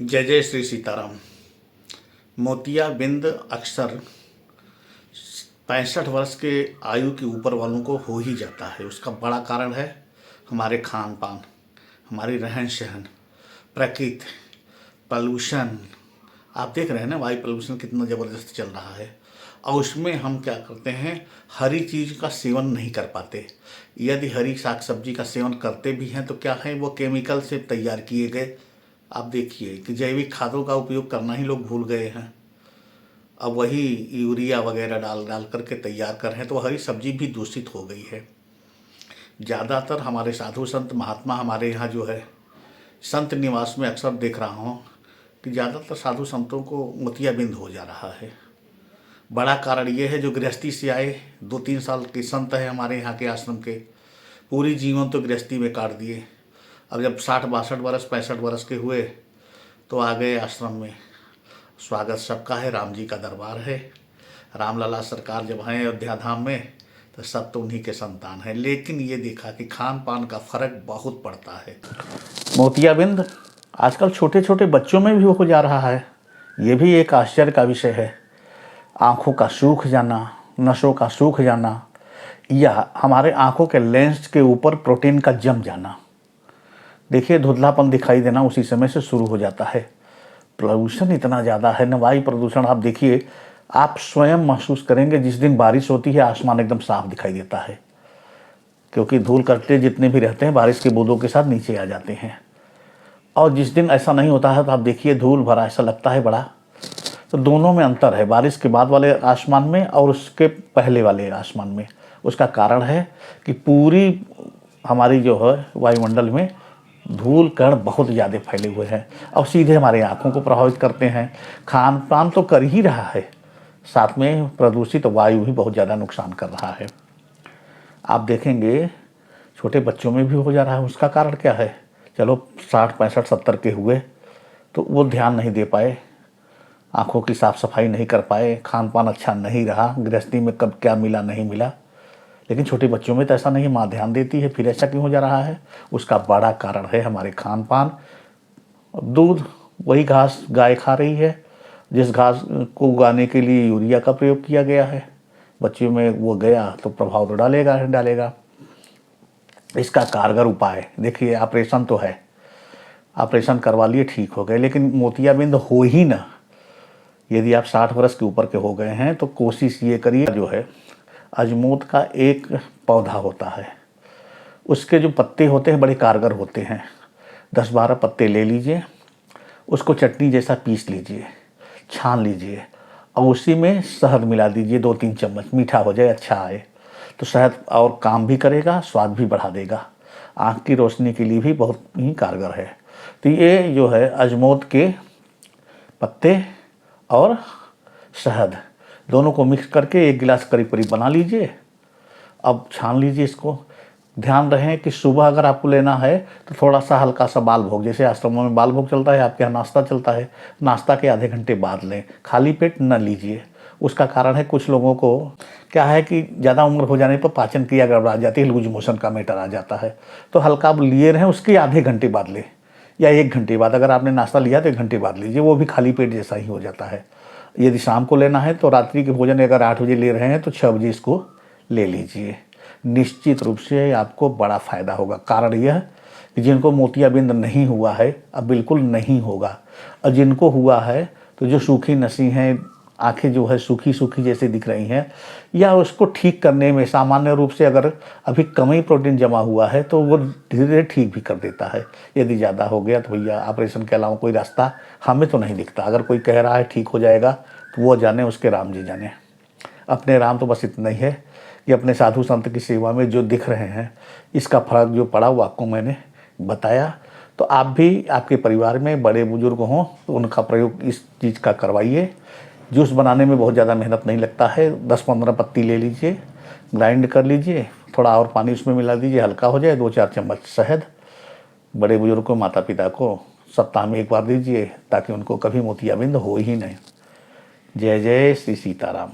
जय जय श्री सीताराम। मोतियाबिंद अक्सर 65 वर्ष के आयु के ऊपर वालों को हो ही जाता है। उसका बड़ा कारण है हमारे खान पान, हमारी रहन सहन, प्रकृति, पॉल्यूशन। आप देख रहे हैं ना, वायु प्रदूषण कितना ज़बरदस्त चल रहा है। और उसमें हम क्या करते हैं, हरी चीज़ का सेवन नहीं कर पाते। यदि हरी साग सब्जी का सेवन करते भी हैं तो क्या है, वो केमिकल से तैयार किए गए। आप देखिए कि जैविक खादों का उपयोग करना ही लोग भूल गए हैं। अब वही यूरिया वगैरह डाल डाल करके तैयार कर रहे हैं, तो हरी सब्जी भी दूषित हो गई है। ज़्यादातर हमारे साधु संत महात्मा हमारे यहाँ जो है संत निवास में अक्सर देख रहा हूँ कि ज़्यादातर साधु संतों को मोतियाबिंद हो जा रहा है। बड़ा कारण ये है, जो गृहस्थी से आए 2-3 साल के संत हैं हमारे यहाँ के आश्रम के, पूरी जीवन तो गृहस्थी में काट दिए। अब जब 60-62 वर्ष 65 वर्ष के हुए तो आ गए आश्रम में। स्वागत सबका है, राम जी का दरबार है। रामलला सरकार जब हैं अयोध्या धाम में तो सब तो उन्हीं के संतान हैं। लेकिन ये देखा कि खान पान का फर्क बहुत पड़ता है। मोतियाबिंद आजकल छोटे छोटे बच्चों में भी हो जा रहा है। ये भी एक आश्चर्य का विषय है। आँखों का सूख जाना, नसों का सूख जाना, या हमारे आँखों के लेंस के ऊपर प्रोटीन का जम जाना। देखिए, धुंधलापन दिखाई देना उसी समय से शुरू हो जाता है। प्रदूषण इतना ज़्यादा है न, वायु प्रदूषण। आप देखिए, आप स्वयं महसूस करेंगे जिस दिन बारिश होती है आसमान एकदम साफ दिखाई देता है, क्योंकि धूल कणें जितने भी रहते हैं बारिश के बूंदों के साथ नीचे आ जाते हैं। और जिस दिन ऐसा नहीं होता है तो आप देखिए धूल भरा ऐसा लगता है बड़ा। तो दोनों में अंतर है, बारिश के बाद वाले आसमान में और उसके पहले वाले आसमान में। उसका कारण है कि पूरी हमारी जो है वायुमंडल में धूल कण बहुत ज़्यादा फैले हुए हैं और सीधे हमारे आँखों को प्रभावित करते हैं। खान पान तो कर ही रहा है, साथ में प्रदूषित वायु भी बहुत ज़्यादा नुकसान कर रहा है। आप देखेंगे छोटे बच्चों में भी हो जा रहा है। उसका कारण क्या है? चलो 60, 65, 70 के हुए तो वो ध्यान नहीं दे पाए, आँखों की साफ़ सफाई नहीं कर पाए, खान पान अच्छा नहीं रहा, गृहस्थी में कब क्या मिला नहीं मिला। लेकिन छोटे बच्चों में तो ऐसा नहीं, माँ ध्यान देती है, फिर ऐसा क्यों हो जा रहा है? उसका बड़ा कारण है हमारे खान पान। दूध, वही घास गाय खा रही है जिस घास को उगाने के लिए यूरिया का प्रयोग किया गया है। बच्चों में वो गया तो प्रभाव तो डालेगा। इसका कारगर उपाय देखिए, ऑपरेशन तो है, ऑपरेशन करवा लिए ठीक हो गए, लेकिन मोतियाबिंद हो ही ना। यदि आप 60 वर्ष के ऊपर के हो गए हैं तो कोशिश ये करिए, जो है अजमोद का एक पौधा होता है, उसके जो पत्ते होते हैं बड़े कारगर होते हैं। 10-12 पत्ते ले लीजिए, उसको चटनी जैसा पीस लीजिए, छान लीजिए और उसी में शहद मिला दीजिए 2-3 चम्मच, मीठा हो जाए, अच्छा आए तो शहद और काम भी करेगा, स्वाद भी बढ़ा देगा, आँख की रोशनी के लिए भी बहुत ही कारगर है। तो ये जो है अजमोद के पत्ते और शहद दोनों को मिक्स करके 1 गिलास करीब करीब बना लीजिए। अब छान लीजिए इसको। ध्यान रहे कि सुबह अगर आपको लेना है तो थोड़ा सा हल्का सा बाल भोग, जैसे आश्रमों में बाल भोग चलता है, आपके यहाँ नाश्ता चलता है, नाश्ता के आधे घंटे बाद लें, खाली पेट न लीजिए। उसका कारण है, कुछ लोगों को क्या है कि ज़्यादा उम्र हो जाने पर पाचन क्रिया गड़बड़ा जाती है, लूज मोशन का मैटर आ जाता है। तो हल्का आप लिए रहें, उसके आधे घंटे बाद लें या 1 घंटे बाद। अगर आपने नाश्ता लिया तो 1 घंटे बाद लीजिए, वो भी खाली पेट जैसा ही हो जाता है। यदि शाम को लेना है तो रात्रि के भोजन अगर 8 बजे ले रहे हैं तो 6 बजे इसको ले लीजिए। निश्चित रूप से आपको बड़ा फ़ायदा होगा। कारण यह कि जिनको मोतियाबिंद नहीं हुआ है, अब बिल्कुल नहीं होगा, और जिनको हुआ है तो जो सूखी नसी हैं, आँखें जो है सूखी सूखी जैसे दिख रही हैं, या उसको ठीक करने में सामान्य रूप से अगर अभी कम ही प्रोटीन जमा हुआ है तो वो धीरे धीरे ठीक भी कर देता है। यदि ज़्यादा हो गया तो भैया ऑपरेशन के अलावा कोई रास्ता हमें तो नहीं दिखता। अगर कोई कह रहा है ठीक हो जाएगा तो वो जाने, उसके राम जी जाने। अपने राम तो बस इतना ही है कि अपने साधु संत की सेवा में जो दिख रहे हैं, इसका फर्क जो पड़ा वो आपको मैंने बताया। तो आप भी, आपके परिवार में बड़े बुजुर्ग हों तो उनका प्रयोग इस चीज़ का करवाइए। जूस बनाने में बहुत ज़्यादा मेहनत नहीं लगता है। 10-15 पत्ती ले लीजिए, ग्राइंड कर लीजिए, थोड़ा और पानी उसमें मिला दीजिए, हल्का हो जाए, 2-4 चम्मच शहद बड़े बुजुर्ग को, माता पिता को सप्ताह में 1 बार दीजिए, ताकि उनको कभी मोतियाबिंद हो ही नहीं। जय जय श्री सीताराम।